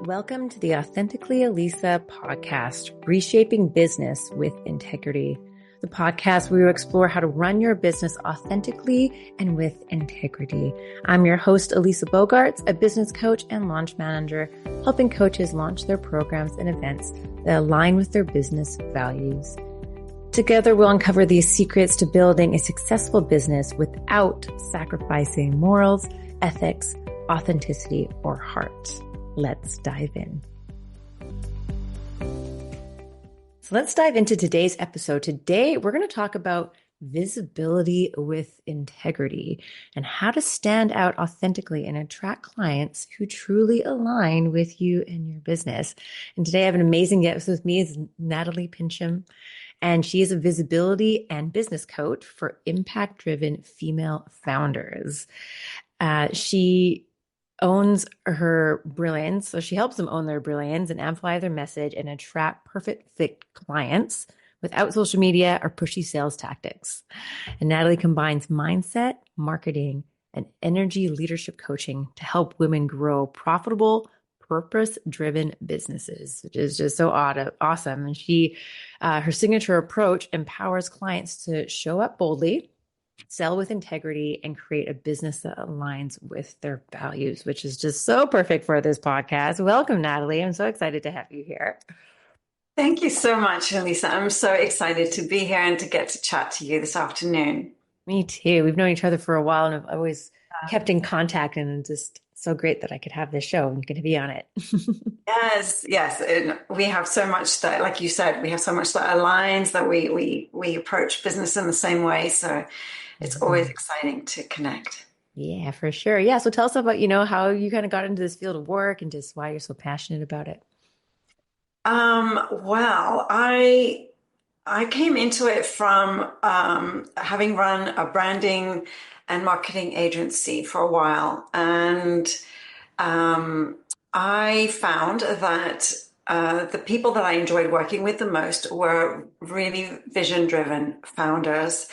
Welcome to the Authentically Elisa podcast, Reshaping Business with Integrity, the podcast where we explore how to run your business authentically and with integrity. I'm your host, Elisa Bogarts, a business coach and launch manager, helping coaches launch their programs and events that align with their business values. Together, we'll uncover the secrets to building a successful business without sacrificing morals, ethics, authenticity, or heart. Let's dive in. So let's dive into today's episode. Today, we're going to talk about visibility with integrity and how to stand out authentically and attract clients who truly align with you and your business. And today I have an amazing guest with me is Nathalie Pincham, and she is a visibility and business coach for impact-driven female founders. She owns her brilliance. So she helps them own their brilliance and amplify their message and attract perfect fit clients without social media or pushy sales tactics. And Nathalie combines mindset, marketing, and energy leadership coaching to help women grow profitable, purpose-driven businesses, which is just so awesome. And she, her signature approach empowers clients to show up boldly, sell with integrity, and create a business that aligns with their values, which is just so perfect for this podcast. Welcome, Nathalie. I'm so excited to have you here. Thank you so much, Elisa. I'm so excited to be here and to get to chat to you this afternoon. Me too. We've known each other for a while, and I've always kept in contact, and it's just so great that I could have this show and get to be on it. Yes. And we have so much that, like you said, we have so much that aligns, that we approach business in the same way. So it's always exciting to connect. Yeah, for sure. Yeah. So tell us about, how you kind of got into this field of work and just why you're so passionate about it. Well, I came into it from having run a branding and marketing agency for a while. And I found that the people that I enjoyed working with the most were really vision-driven founders.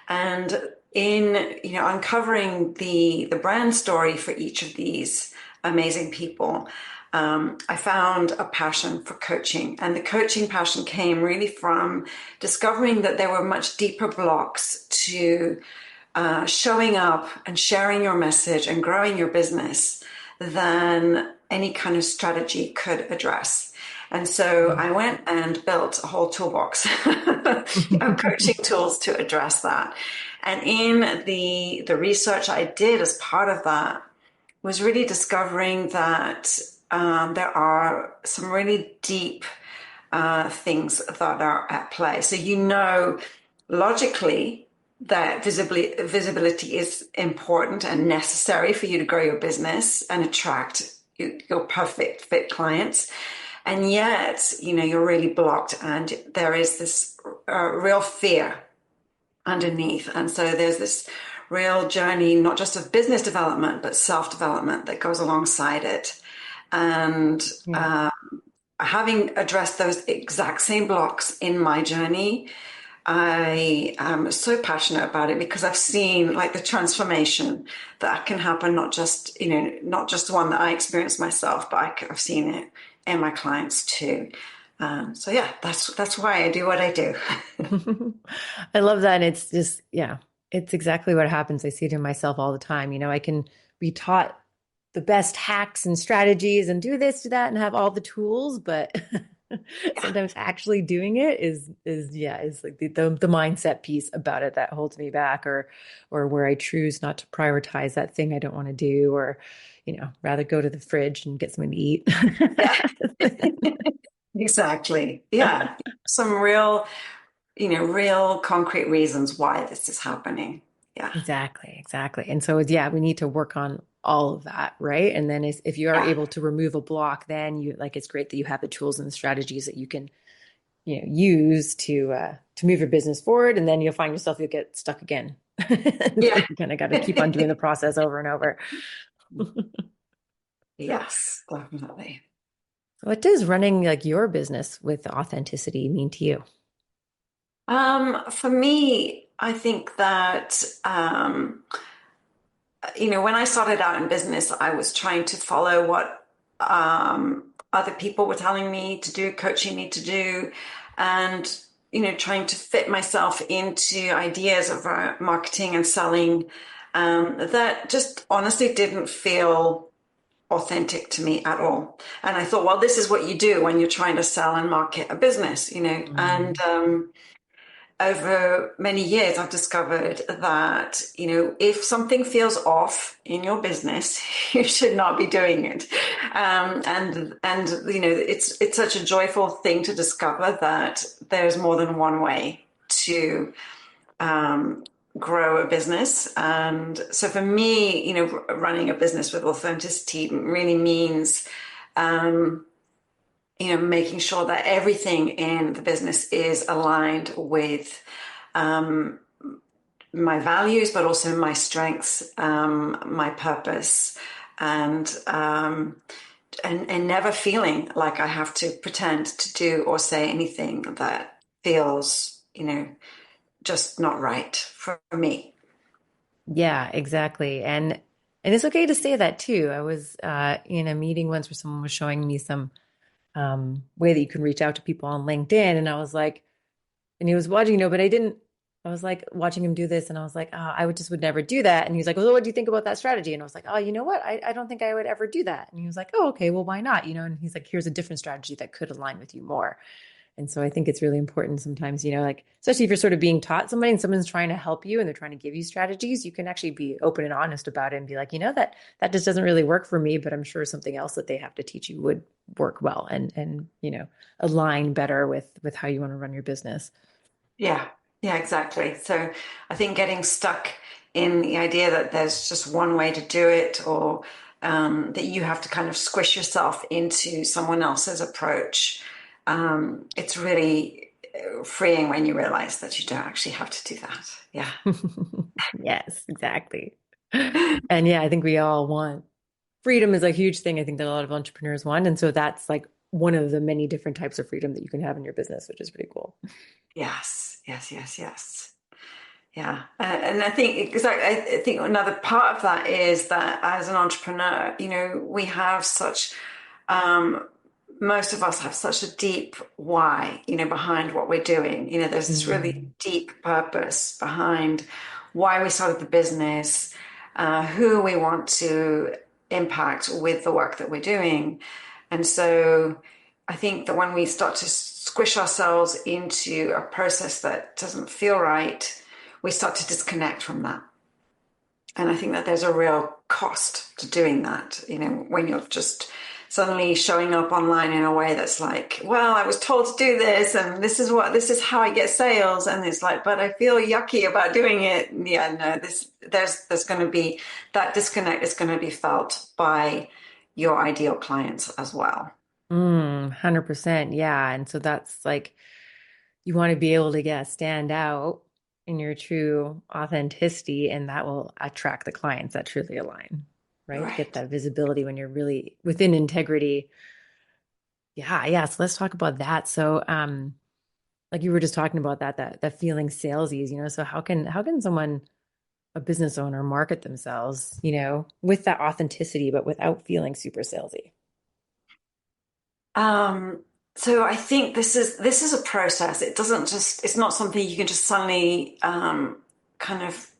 And in, uncovering the brand story for each of these amazing people, I found a passion for coaching. And the coaching passion came really from discovering that there were much deeper blocks to showing up and sharing your message and growing your business than any kind of strategy could address. And so I went and built a whole toolbox of coaching tools to address that. And in the research I did as part of that was really discovering that there are some really deep things that are at play. So logically that visibility is important and necessary for you to grow your business and attract your perfect fit clients. And yet, you're really blocked, and there is this real fear underneath. And so there's this real journey, not just of business development, but self-development that goes alongside it. And having addressed those exact same blocks in my journey, I am so passionate about it because I've seen like the transformation that can happen, not just the one that I experienced myself, but I've seen it in my clients too. So yeah, that's why I do what I do. I love that. And it's just, it's exactly what happens. I see it in myself all the time. I can be taught the best hacks and strategies and do this, do that, and have all the tools, but sometimes actually doing it is like the mindset piece about it that holds me back, or where I choose not to prioritize that thing I don't want to do, or, rather go to the fridge and get something to eat. Exactly. Yeah. Some real concrete reasons why this is happening. Yeah. Exactly. And so, we need to work on all of that, right? And then if you are able to remove a block, then it's great that you have the tools and the strategies that you can, use to move your business forward. And then you'll find yourself, you'll get stuck again. Yeah. You kind of got to keep on doing the process over and over. Yes, definitely. What does running like your business with authenticity mean to you? For me, I think that, when I started out in business, I was trying to follow what other people were telling me to do, coaching me to do, and trying to fit myself into ideas of marketing and selling that just honestly didn't feel authentic to me at all. And I thought, well, this is what you do when you're trying to sell and market a business, and Mm. over many years, I've discovered that, if something feels off in your business, you should not be doing it. It's such a joyful thing to discover that there's more than one way to grow a business. And so for me, running a business with authenticity really means making sure that everything in the business is aligned with my values, but also my strengths, my purpose, and and never feeling like I have to pretend to do or say anything that feels, just not right for me. Yeah, exactly. And it's okay to say that too. I was in a meeting once where someone was showing me some way that you can reach out to people on LinkedIn, and I was like, and he was watching, but I didn't. I was like watching him do this, and I was like, oh, I would never do that. And he was like, well, what do you think about that strategy? And I was like, oh, you know what? I don't think I would ever do that. And he was like, oh, okay, well, why not? And he's like, here's a different strategy that could align with you more. And so I think it's really important sometimes, like, especially if you're sort of being taught somebody and someone's trying to help you and they're trying to give you strategies, you can actually be open and honest about it and be like, that just doesn't really work for me, but I'm sure something else that they have to teach you would work well and align better with how you want to run your business. Yeah, yeah, exactly. So I think getting stuck in the idea that there's just one way to do it, or that you have to kind of squish yourself into someone else's approach, it's really freeing when you realize that you don't actually have to do that. Yeah. Yes, exactly. And yeah, I think we all want freedom is a huge thing. I think that a lot of entrepreneurs want. And so that's like one of the many different types of freedom that you can have in your business, which is pretty cool. Yes, yes, yes, yes. Yeah, and I think exactly. I think another part of that is that as an entrepreneur, we have such um, most of us have such a deep why, behind what we're doing. There's this really Mm. deep purpose behind why we started the business, who we want to impact with the work that we're doing. And so I think that when we start to squish ourselves into a process that doesn't feel right, we start to disconnect from that. And I think that there's a real cost to doing that, when you're just suddenly showing up online in a way that's like, well, I was told to do this and this is how I get sales. And it's like, but I feel yucky about doing it. Yeah, no, there's going to be that disconnect is going to be felt by your ideal clients as well. 100%. Yeah. And so that's like, you want to be able to, yeah, stand out in your true authenticity, and that will attract the clients that truly align, right? Get Right. that visibility when you're really within integrity. Yeah. Yeah. So let's talk about that. So, like you were just talking about that feeling salesy, so how can someone, a business owner, market themselves, with that authenticity, but without feeling super salesy? Um, so I think this is a process. It's not something you can just suddenly kind of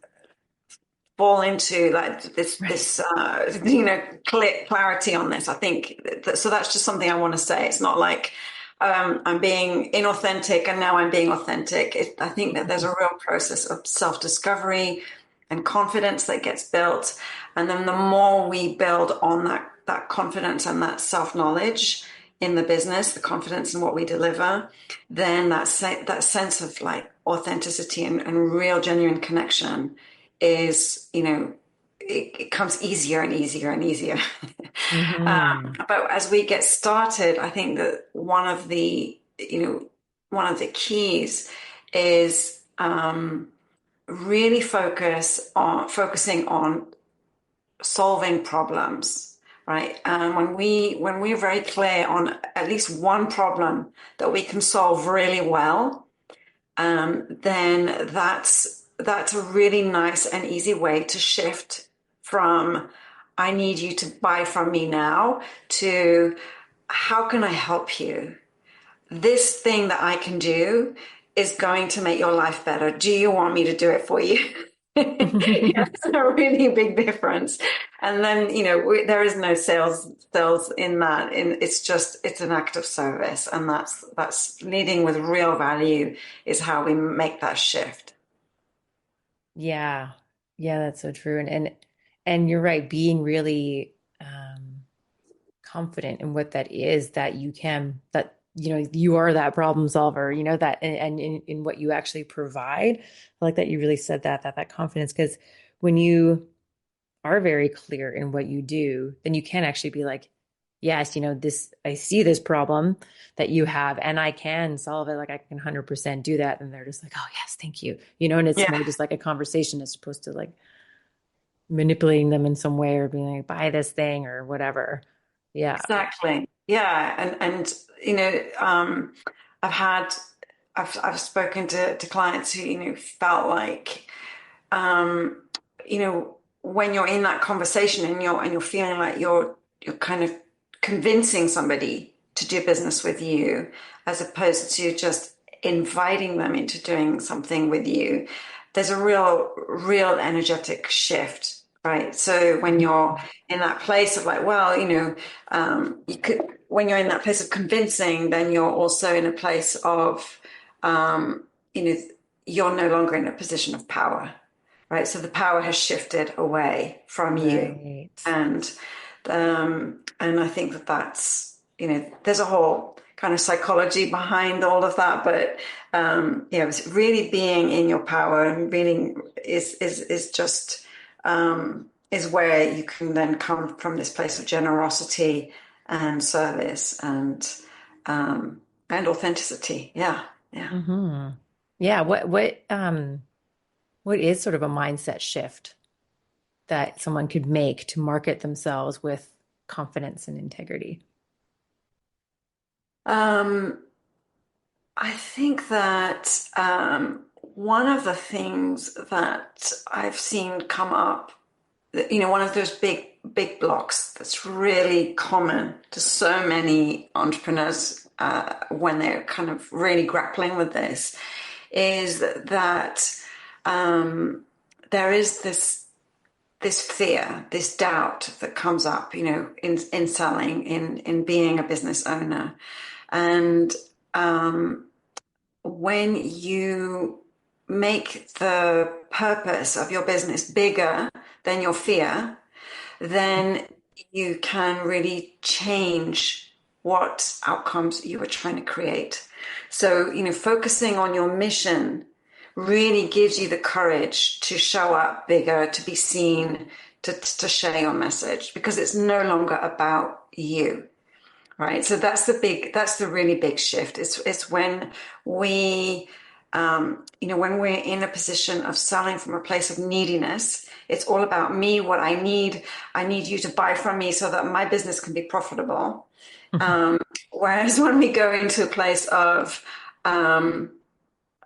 fall into, like Right. clear clarity on this. I think so. That's just something I want to say. It's not like I'm being inauthentic and now I'm being authentic. I think that there's a real process of self-discovery and confidence that gets built, and then the more we build on that confidence and that self-knowledge in the business, the confidence in what we deliver, then that sense of like authenticity and real genuine connection is, it comes easier and easier and easier. Hmm. But as we get started, I think that one of the keys is really focusing on solving problems, right? And when we're very clear on at least one problem that we can solve really well, then that's a really nice and easy way to shift from I need you to buy from me now to how can I help you? This thing that I can do is going to make your life better. Do you want me to do it for you? It's a really big difference. And then, there is no sales in that. It's an act of service. And that's leading with real value is how we make that shift. Yeah. Yeah, that's so true. And you're right, being really confident in what that is, that you can, that you are that problem solver, that, and in what you actually provide. I like that you really said that confidence, because when you are very clear in what you do, then you can actually be like, yes, this, I see this problem that you have and I can solve it. Like I can 100% do that. And they're just like, oh yes, thank you. And it's Yeah, more just like a conversation as opposed to like manipulating them in some way or being like, buy this thing or whatever. Yeah. exactly. Yeah. And I've had, I've spoken to clients who, felt like, um, when you're in that conversation and you're feeling like you're kind of convincing somebody to do business with you, as opposed to just inviting them into doing something with you, there's a real energetic shift, right? So when you're in that place of like, well, you could, when you're in that place of convincing, then you're also in a place of, you know, you're no longer in a position of power, right? So the power has shifted away from you, Right. and I think that's there's a whole kind of psychology behind all of that, but it's really being in your power and really is just is where you can then come from this place of generosity and service and authenticity. Yeah, yeah. hmm Yeah. What is sort of a mindset shift that someone could make to market themselves with confidence and integrity? Um, I think that one of the things that I've seen come up, one of those big blocks that's really common to so many entrepreneurs when they're kind of really grappling with this, is that there is this fear, this doubt that comes up, in selling, in being a business owner, and when you make the purpose of your business bigger than your fear, then you can really change what outcomes you were trying to create. So, focusing on your mission really gives you the courage to show up bigger, to be seen, to share your message, because it's no longer about you. Right. So that's the really big shift. It's when we, when we're in a position of selling from a place of neediness, it's all about me, what I need. I need you to buy from me so that my business can be profitable. Whereas when we go into a place of, I'm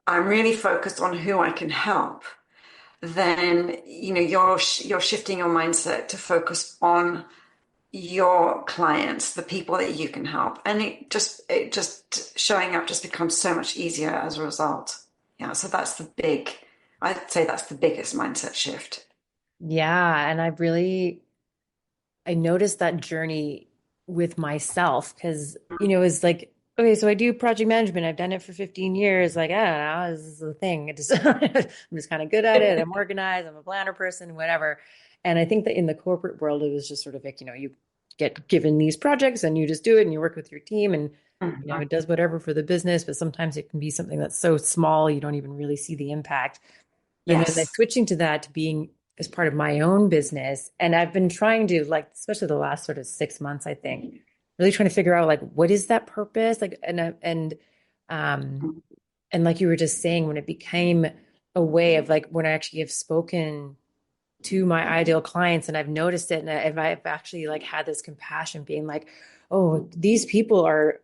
really focused on who I can help, then, you're shifting your mindset to focus on your clients, the people that you can help. And it just showing up just becomes so much easier as a result. Yeah. So I'd say that's the biggest mindset shift. Yeah, and I noticed that journey with myself because, it's like, okay, so I do project management. I've done it for 15 years. Like, I don't know, this is the thing. I'm just kind of good at it. I'm organized. I'm a planner person, whatever. And I think that in the corporate world, it was just sort of like, you get given these projects and you just do it and you work with your team and, Mhm. it does whatever for the business. But sometimes it can be something that's so small, you don't even really see the impact. And then like Yes. switching to that to being as part of my own business. And I've been trying to like, especially the last sort of 6 months, I think, really trying to figure out like what is that purpose? Like um and like you were just saying, when it became a way of like when I actually have spoken to my ideal clients and I've noticed it and I've actually like had this compassion being like, oh, these people are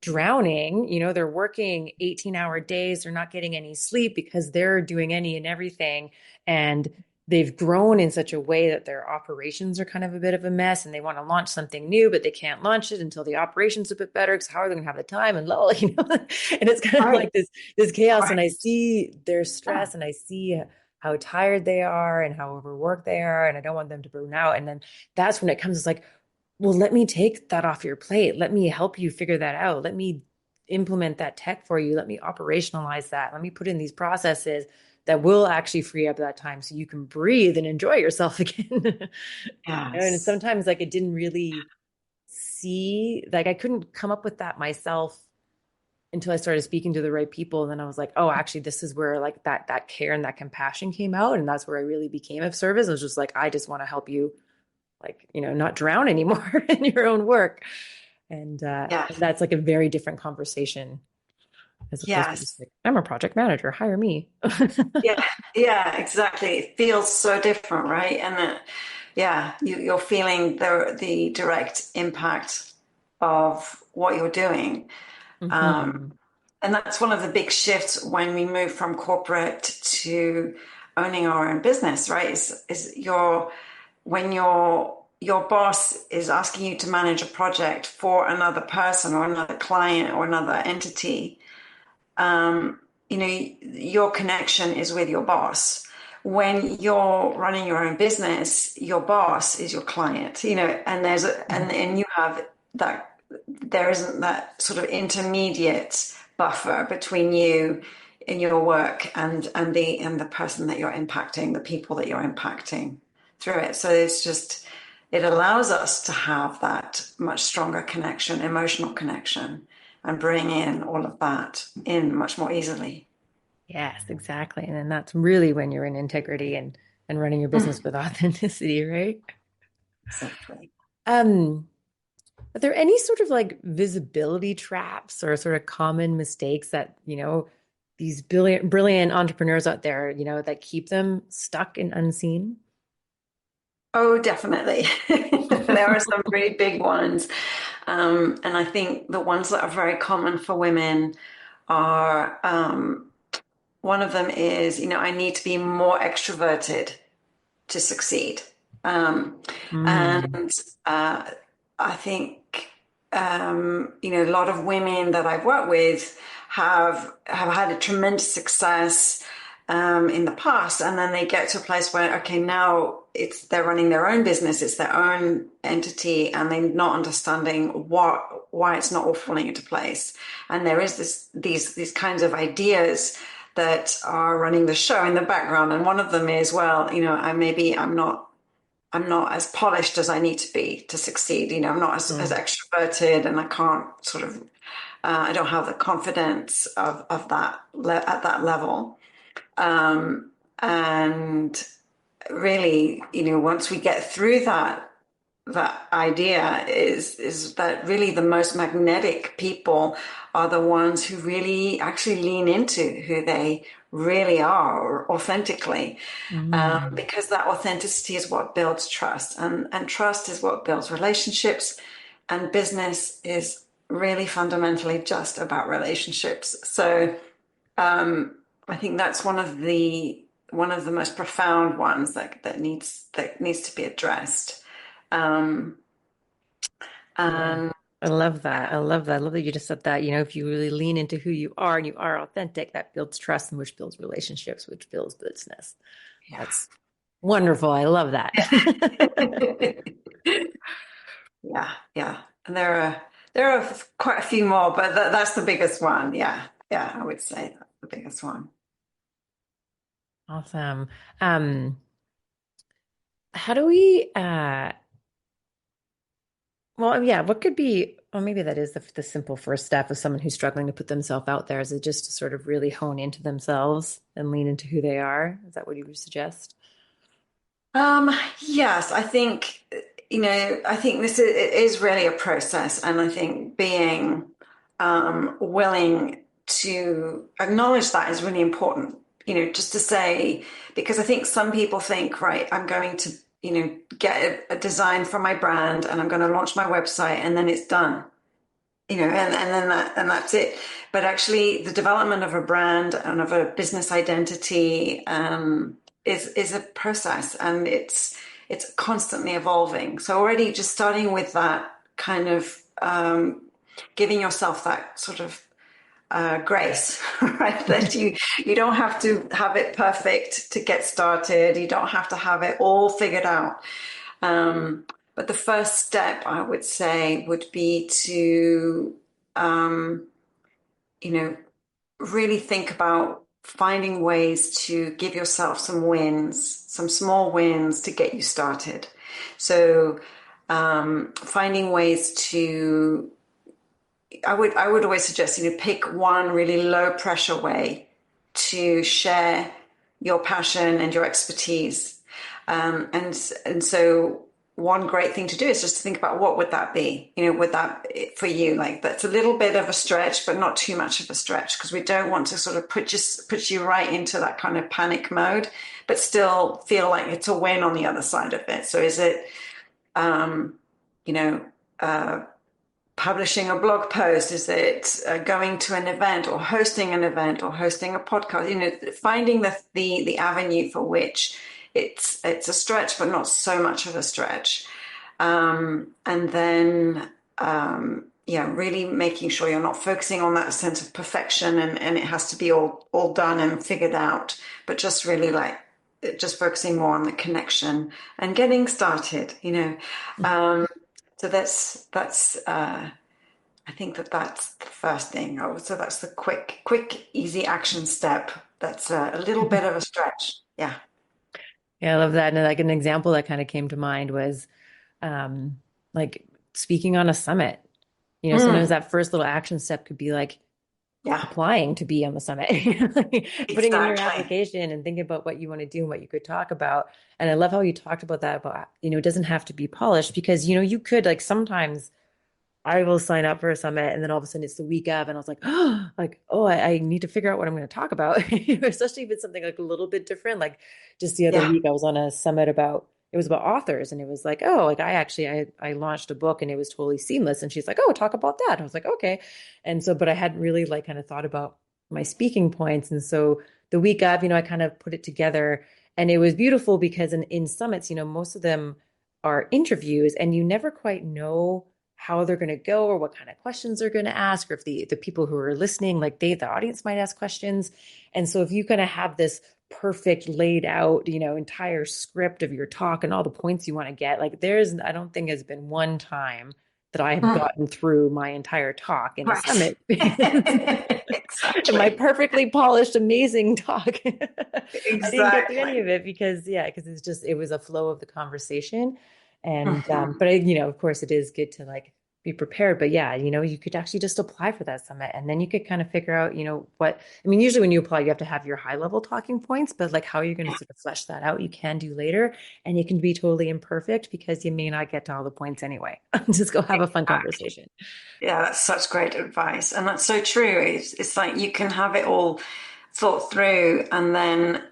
drowning. They're working 18-hour days, they're not getting any sleep because they're doing any and everything. And they've grown in such a way that their operations are kind of a bit of a mess, and they want to launch something new, but they can't launch it until the operations are a bit better, because how are they going to have the time and lol, and it's kind of Right. like this chaos. And I Right. see their Yeah. stress, and I see how tired they are and how overworked they are, and I don't want them to burn out. And then that's when it comes, it's like, well, let me take that off your plate. Let me help you figure that out. Let me implement that tech for you. Let me operationalize that. Let me put in these processes that will actually free up that time so you can breathe and enjoy yourself again. And Yes. sometimes, like, it didn't really see, like, I couldn't come up with that myself until I started speaking to the right people. And then I was like, oh, actually, this is where, like, that care and that compassion came out. And that's where I really became of service. I was just like, I just want to help you, like, not drown anymore in your own work. Yeah. And that's like a very different conversation, as opposed to just Yes. like, I'm a project manager, hire me. Yeah. Yeah, exactly. It feels so different, right? And yeah, you're feeling the direct impact of what you're doing. Um, Hmm. and that's one of the big shifts when we move from corporate to owning our own business, right? Is when your boss is asking you to manage a project for another person or another client or another entity, um, your connection is with your boss. When you're running your own business, your boss is your client, and and you have that, there isn't that sort of intermediate buffer between you and your work and the person that you're impacting, the people that you're impacting through it. So it allows us to have that much stronger connection, emotional connection, and bring in all of that in much more easily. Yes, exactly. And then that's really when you're in integrity and running your business with authenticity, right? Exactly. Um, are there any sort of like visibility traps or sort of common mistakes that, these brilliant entrepreneurs out there, that keep them stuck and unseen? Oh, definitely. There are some really big ones. And I think the ones that are very common for women are one of them is, I need to be more extroverted to succeed. Um, Mm. and I think, a lot of women that I've worked with have had a tremendous success in the past, and then they get to a place where, okay, now they're running their own business, it's their own entity, and they're not understanding why it's not all falling into place. And there is these kinds of ideas that are running the show in the background, and one of them is, well, I'm not as polished as I need to be to succeed. I'm not as Mm. extroverted, and I can't sort of, I don't have the confidence of that at that level. And really, once we get through that idea is that really the most magnetic people are the ones who really actually lean into who they really are authentically, Mm. because that authenticity is what builds trust, and trust is what builds relationships, and business is really fundamentally just about relationships. So I think that's one of the most profound ones that needs to be addressed. Um, Yeah. and I love that. I love that. I love that you just said that, if you really lean into who you are and you are authentic, that builds trust, and which builds relationships, which builds business. yeah. That's wonderful. I love that. Yeah, yeah. And there are quite a few more, but that's the biggest one. Yeah, yeah, I would say that's the biggest one. Awesome. How do we well, yeah, what could be, well, maybe that is the simple first step of someone who's struggling to put themselves out there, is it just to sort of really hone into themselves and lean into who they are? Is that what you would suggest? Yes, I think this it is really a process, and I think being willing to acknowledge that is really important. Just to say, because I think some people think, right, I'm going to, get a design for my brand, and I'm going to launch my website, and then it's done. And then that's it. But actually, the development of a brand and of a business identity is a process, and it's constantly evolving. So already just starting with that kind of giving yourself that sort of grace, right? That you don't have to have it perfect to get started. You don't have to have it all figured out. Um, but the first step, I would say, would be to you know, really think about finding ways to give yourself some wins, some small wins to get you started. So, finding ways to, I would always suggest, pick one really low pressure way to share your passion and your expertise. And so one great thing to do is just to think about what would that be? Would that for you, like that's a little bit of a stretch, but not too much of a stretch, because we don't want to sort of put you right into that kind of panic mode, but still feel like it's a win on the other side of it. So is it, you know, uh, publishing a blog post? Is it going to an event or hosting an event or hosting a podcast? Finding the avenue for which it's a stretch, but not so much of a stretch. And then yeah, really making sure you're not focusing on that sense of perfection and it has to be all done and figured out, but just really like just focusing more on the connection and getting started. So that's I think that's the first thing. Oh, so that's the quick, easy action step. That's a little bit of a stretch. Yeah. Yeah, I love that. And like an example that kind of came to mind was like speaking on a summit. Sometimes Mm, that first little action step could be like yeah, applying to be on the summit, like putting in your exactly. application and thinking about what you want to do and what you could talk about. And I love how you talked about that, about, it doesn't have to be polished because, you could like sometimes I will sign up for a summit and then all of a sudden it's the week of, and I was like, oh, I need to figure out what I'm going to talk about, especially if it's something like a little bit different. Like just the other Yeah. week, I was on a summit it was about authors, and it was like, oh, like I launched a book and it was totally seamless. And she's like, oh, talk about that. And I was like, okay. And so, but I hadn't really like kind of thought about my speaking points. And so the week of, I kind of put it together, and it was beautiful because in summits, most of them are interviews and you never quite know how they're going to go or what kind of questions they're going to ask, or if the people who are listening, like the audience might ask questions. And so if you kind of have this perfect laid out, entire script of your talk and all the points you want to get, like I don't think has been one time that I have Mm, gotten through my entire talk in a right. summit in my Exactly. perfectly polished, amazing talk. I didn't get through any Exactly. of it because it was a flow of the conversation. And Mhm. but of course it is good to like be prepared. But yeah, you could actually just apply for that summit, and then you could kind of figure out, what I mean, usually when you apply, you have to have your high level talking points, but like how you're going to Yeah, sort of flesh that out, you can do later, and it can be totally imperfect because you may not get to all the points anyway. Just go have a fun exactly. conversation. Yeah, that's such great advice. And that's so true. It's like you can have it all thought through, and then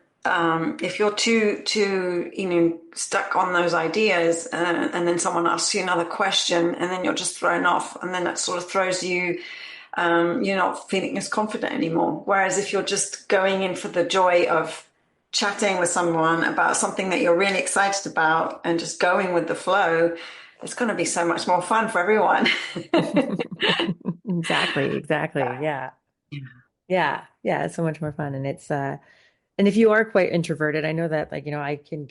if you're too stuck on those ideas, and then someone asks you another question, and then you're just thrown off, and then that sort of throws you. You're not feeling as confident anymore. Whereas if you're just going in for the joy of chatting with someone about something that you're really excited about and just going with the flow, it's going to be so much more fun for everyone. Exactly, exactly. Yeah. Yeah. Yeah. It's so much more fun. And if you are quite introverted, I know that like, I can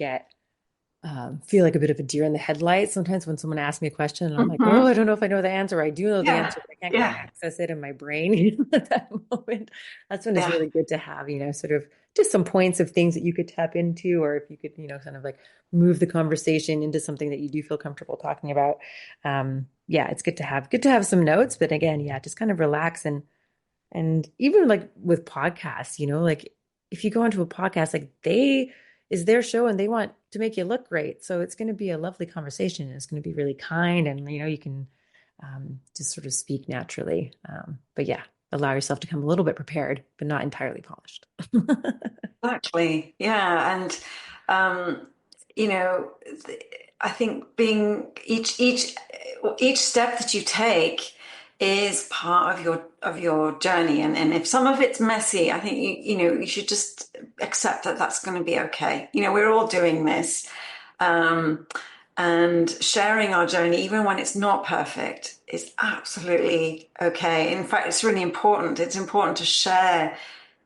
feel like a bit of a deer in the headlights sometimes when someone asks me a question and I'm like, oh, Mhm. I don't know if I know the answer. I do know the Yeah, answer, but I can't quite yeah, access it in my brain at that moment. That's when it's yeah. really good to have, sort of just some points of things that you could tap into, or if you could, kind of like move the conversation into something that you do feel comfortable talking about. Yeah, it's good to have some notes, but again, yeah, just kind of relax. And even like with podcasts, like if you go into a podcast, like is their show and they want to make you look great. So it's going to be a lovely conversation. It's going to be really kind, and you can just sort of speak naturally. But yeah, allow yourself to come a little bit prepared, but not entirely polished. Exactly. Yeah. And um, you know, I think being each step that you take is part of your journey. And if some of it's messy, I think you should just accept that that's going to be okay. We're all doing this. Um, and sharing our journey, even when it's not perfect, is absolutely okay. In fact, it's really important. It's important to share,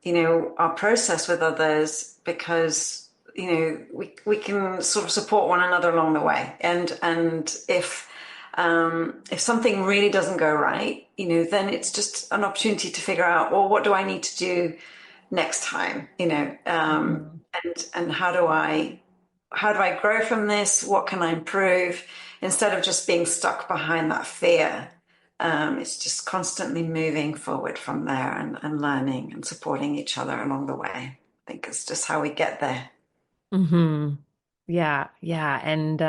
our process with others because, we can sort of support one another along the way. And if something really doesn't go right, then it's just an opportunity to figure out, well, what do I need to do next time? Mhm. And how do I grow from this? What can I improve? Instead of just being stuck behind that fear, it's just constantly moving forward from there and learning and supporting each other along the way. I think it's just how we get there. Hmm. Yeah, yeah. And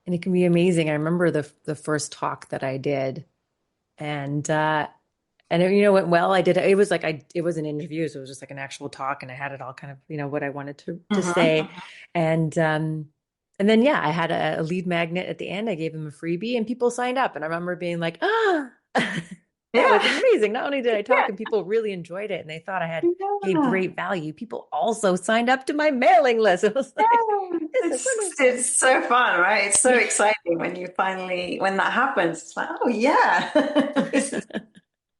it can be amazing. I remember the first talk that I did, and and it, went well. I did it was like it was an interview, so it was just like an actual talk, and I had it all kind of, what I wanted to say. Mm-hmm. And and then yeah, I had a lead magnet at the end. I gave them a freebie and people signed up. And I remember being like, that was Yeah. amazing. Not only did I Yeah. talk and people really enjoyed it and they thought I gave Yeah. great value, people also signed up to my mailing list. It was like, Yeah. this is It's wonderful. it's so fun, right? It's so Yeah. exciting when that happens. It's like, oh yeah.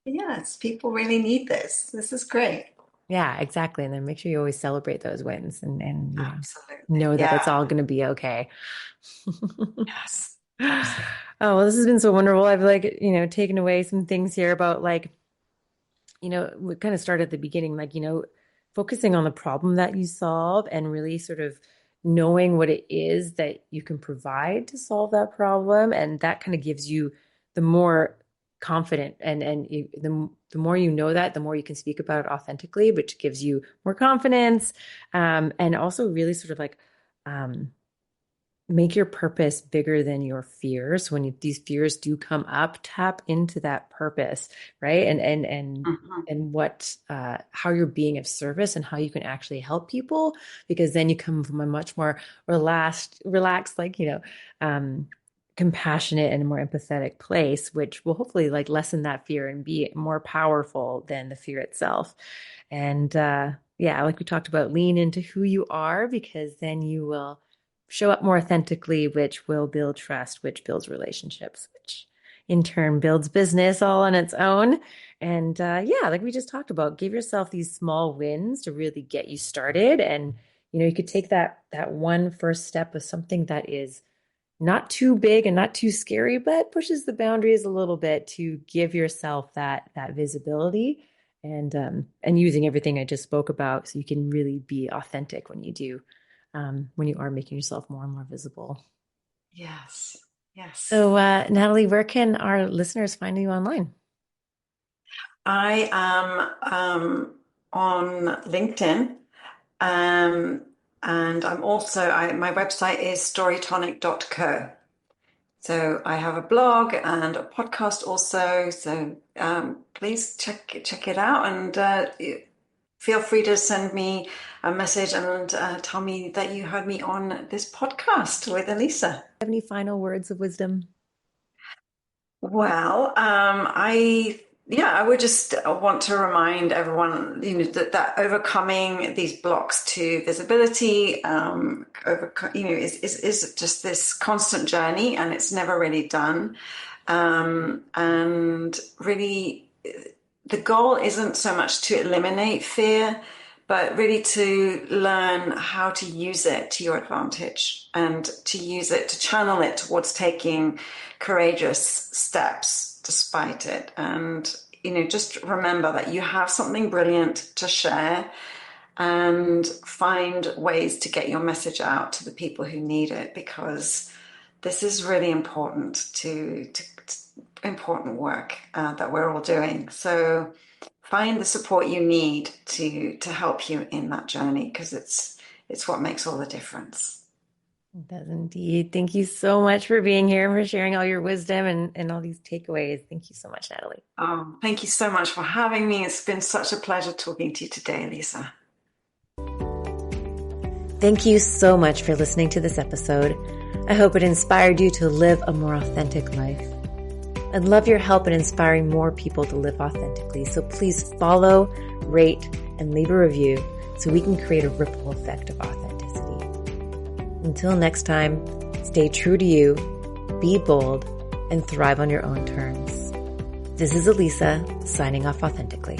Yes, people really need this. This is great. Yeah, exactly. And then make sure you always celebrate those wins and Absolutely. know that it's Yeah. all going to be okay. Yes. Oh, Absolutely. well, this has been so wonderful. I've taken away some things here about we kind of started at the beginning, focusing on the problem that you solve and really sort of knowing what it is that you can provide to solve that problem. And that kind of gives you the more confident the more you know that, the more you can speak about it authentically, which gives you more confidence. And also really sort of um, make your purpose bigger than your fears. These fears do come up, tap into that purpose, right? Mhm. And what how you're being of service and how you can actually help people, because then you come from a much more relaxed, um, compassionate and more empathetic place, which will hopefully lessen that fear and be more powerful than the fear itself. And yeah, like we talked about, lean into who you are, because then you will show up more authentically, which will build trust, which builds relationships, which in turn builds business all on its own. And yeah, like we just talked about, give yourself these small wins to really get you started. And you could take that one first step of something that is not too big and not too scary, but pushes the boundaries a little bit to give yourself that visibility and using everything I just spoke about so you can really be authentic when you are making yourself more and more visible. Yes. Yes. So, Nathalie, where can our listeners find you online? I am on LinkedIn. Um, and my website is storytonic.co. So I have a blog and a podcast also. So please check it out and feel free to send me a message and tell me that you heard me on this podcast with Elisa. Have any final words of wisdom? Well, I would just want to remind everyone, that overcoming these blocks to visibility, is just this constant journey, and it's never really done. And really, the goal isn't so much to eliminate fear, but really to learn how to use it to your advantage and to use it to channel it towards taking courageous steps despite it. And, just remember that you have something brilliant to share and find ways to get your message out to the people who need it, because this is really important to important work that we're all doing. So find the support you need to help you in that journey, because it's what makes all the difference. It does indeed. Thank you so much for being here and for sharing all your wisdom and all these takeaways. Thank you so much, Nathalie. Thank you so much for having me. It's been such a pleasure talking to you today, Lisa. Thank you so much for listening to this episode. I hope it inspired you to live a more authentic life. I'd love your help in inspiring more people to live authentically. So please follow, rate, and leave a review so we can create a ripple effect of authenticity. Until next time, stay true to you, be bold, and thrive on your own terms. This is Elisa, signing off authentically.